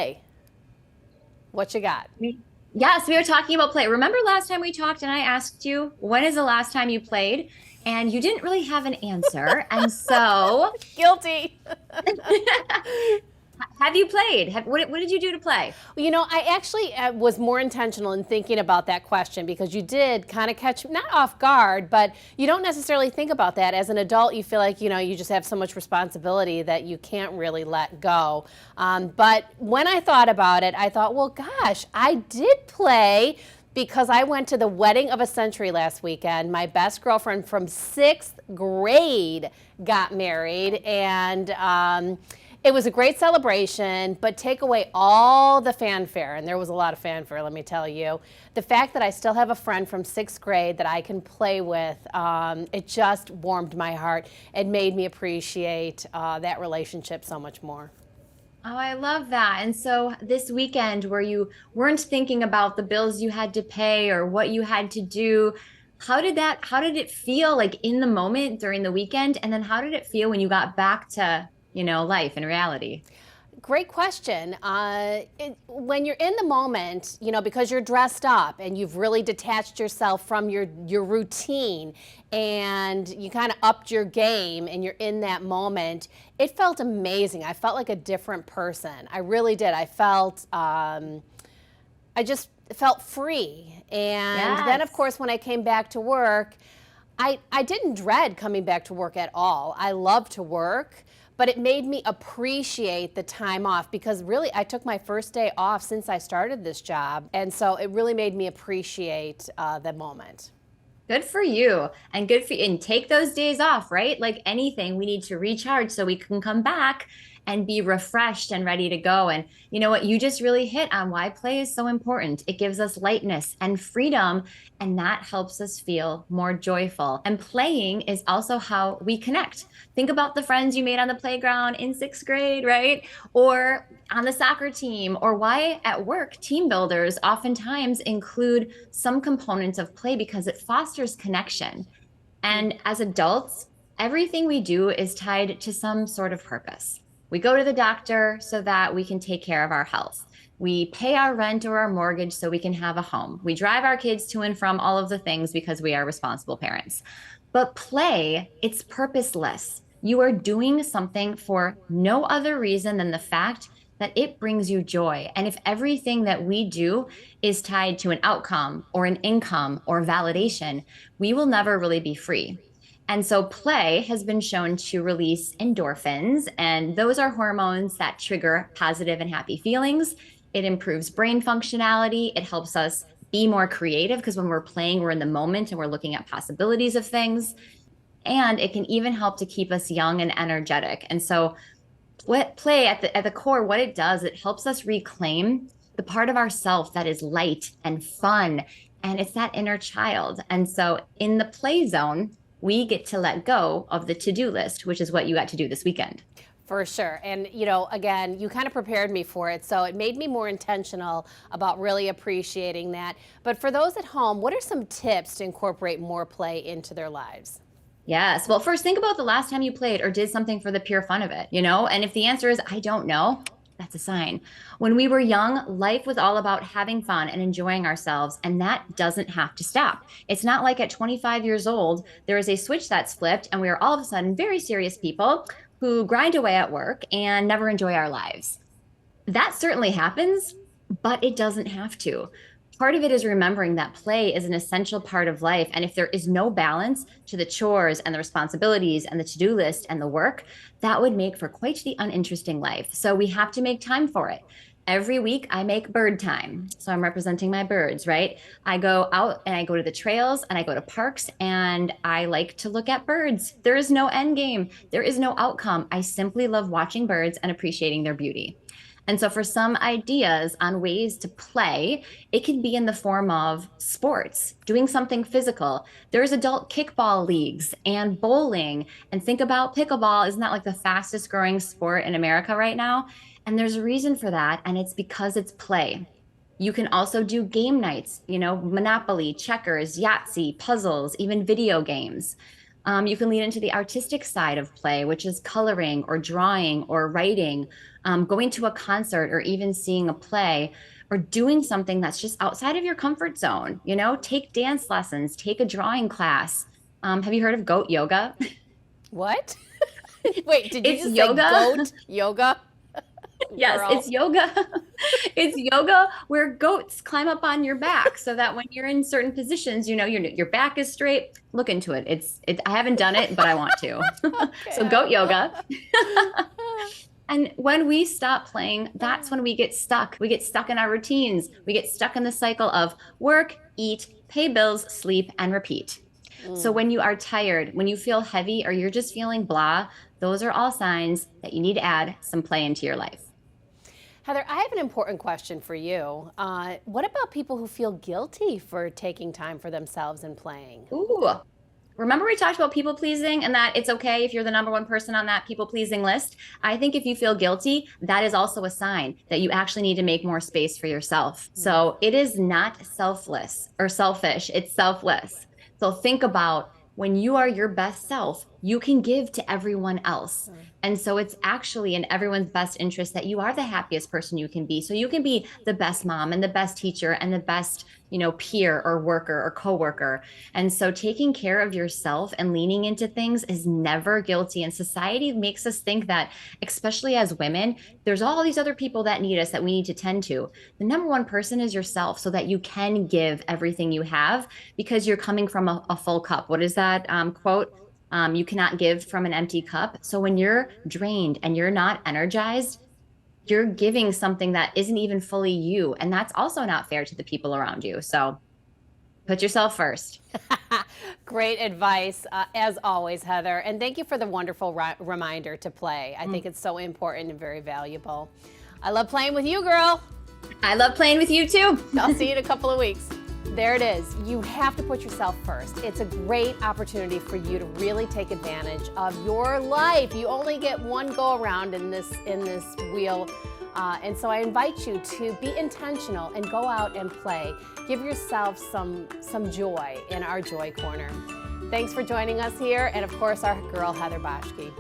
Hey, what you got? Yes, we were talking about play. Remember last time we talked and I asked you, when is the last time you played? And you didn't really have an answer. And so, Guilty. have you played? What did you do to play? I actually was more intentional in thinking about that question because you did kind of catch not off guard, but you don't necessarily think about that. As an adult, you feel like, you just have so much responsibility that you can't really let go. But when I thought about it, I thought, well, gosh, I did play because I went to the wedding of a century last weekend. My best girlfriend from sixth grade got married, and it was a great celebration, but take away all the fanfare, and there was a lot of fanfare, let me tell you. The fact that I still have a friend from sixth grade that I can play with, it just warmed my heart. It made me appreciate that relationship so much more. Oh, I love that. And so this weekend where you weren't thinking about the bills you had to pay or what you had to do, how did it feel like in the moment during the weekend? And then how did it feel when you got back to, life and reality? Great question. When you're in the moment, because you're dressed up and you've really detached yourself from your routine and you kind of upped your game and you're in that moment, it felt amazing. I felt like a different person. I really did. I just felt free. And then, of Yes. course, when I came back to work, I didn't dread coming back to work at all. I love to work, but it made me appreciate the time off because really I took my first day off since I started this job. And so it really made me appreciate the moment. Good for you. And good for you. And take those days off, right? Like anything, we need to recharge so we can come back and be refreshed and ready to go. And you know what? You just really hit on why play is so important. It gives us lightness and freedom, and that helps us feel more joyful. And playing is also how we connect. Think about the friends you made on the playground in sixth grade, right? Or on the soccer team, or why at work team builders oftentimes include some components of play because it fosters connection. And as adults, everything we do is tied to some sort of purpose. We go to the doctor so that we can take care of our health. We pay our rent or our mortgage so we can have a home. We drive our kids to and from all of the things because we are responsible parents. But play, it's purposeless. You are doing something for no other reason than the fact that it brings you joy. And if everything that we do is tied to an outcome or an income or validation, we will never really be free. And so play has been shown to release endorphins, and those are hormones that trigger positive and happy feelings. It improves brain functionality. It helps us be more creative because when we're playing, we're in the moment and we're looking at possibilities of things. And it can even help to keep us young and energetic. And so what play at the core, what it does, it helps us reclaim the part of ourself that is light and fun, and it's that inner child. And so in the play zone, we get to let go of the to-do list, which is what you got to do this weekend. For sure. And, again, you kind of prepared me for it. So it made me more intentional about really appreciating that. But for those at home, what are some tips to incorporate more play into their lives? Yes. Well, first think about the last time you played or did something for the pure fun of it. And if the answer is I don't know, that's a sign. When we were young, life was all about having fun and enjoying ourselves, and that doesn't have to stop. It's not like at 25 years old, there is a switch that's flipped, and we are all of a sudden very serious people who grind away at work and never enjoy our lives. That certainly happens, but it doesn't have to. Part of it is remembering that play is an essential part of life. And if there is no balance to the chores and the responsibilities and the to do list and the work, that would make for quite the uninteresting life. So we have to make time for it. Every week, I make bird time. So I'm representing my birds, right? I go out and I go to the trails and I go to parks and I like to look at birds. There is no end game, there is no outcome. I simply love watching birds and appreciating their beauty. And so, for some ideas on ways to play, it can be in the form of sports, doing something physical. There's adult kickball leagues and bowling. And think about pickleball, isn't that like the fastest growing sport in America right now? And there's a reason for that, and it's because it's play. You can also do game nights, Monopoly, checkers, Yahtzee, puzzles, even video games. You can lean into the artistic side of play, which is coloring or drawing or writing, going to a concert or even seeing a play or doing something that's just outside of your comfort zone. You know, take dance lessons, take a drawing class. Have you heard of goat yoga? What? Wait, did you It's just yoga. say goat yoga? Yes, Girl. it's yoga. It's yoga where goats climb up on your back so that when you're in certain positions, you know, your back is straight. Look into it. I haven't done it, but I want to. So Okay. goat yoga. And when we stop playing, that's when we get stuck. We get stuck in our routines. We get stuck in the cycle of work, eat, pay bills, sleep, and repeat. So when you are tired, when you feel heavy, or you're just feeling blah, those are all signs that you need to add some play into your life. Heather, I have an important question for you. What about people who feel guilty for taking time for themselves and playing? Ooh. Remember we talked about people pleasing and that it's okay if you're the number one person on that people pleasing list? I think if you feel guilty, that is also a sign that you actually need to make more space for yourself. So it is not selfless or selfish, it's selfless. So think about when you are your best self, you can give to everyone else. And so it's actually in everyone's best interest that you are the happiest person you can be. So you can be the best mom and the best teacher and the best, you know, peer or worker or coworker. And so taking care of yourself and leaning into things is never guilty. And society makes us think that, especially as women, there's all these other people that need us that we need to tend to. The number one person is yourself so that you can give everything you have because you're coming from a full cup. What is that quote? You cannot give from an empty cup. So when you're drained and you're not energized, you're giving something that isn't even fully you. And that's also not fair to the people around you. So put yourself first. Great advice, as always, Heather. And thank you for the wonderful reminder to play. I think it's so important and very valuable. I love playing with you, girl. I love playing with you too. I'll see you in a couple of weeks. There it is. You have to put yourself first. It's a great opportunity for you to really take advantage of your life. You only get one go around in this wheel. And so I invite you to be intentional and go out and play. Give yourself some joy in our Joy Corner. Thanks for joining us here, and of course, our girl, Heather Boschke.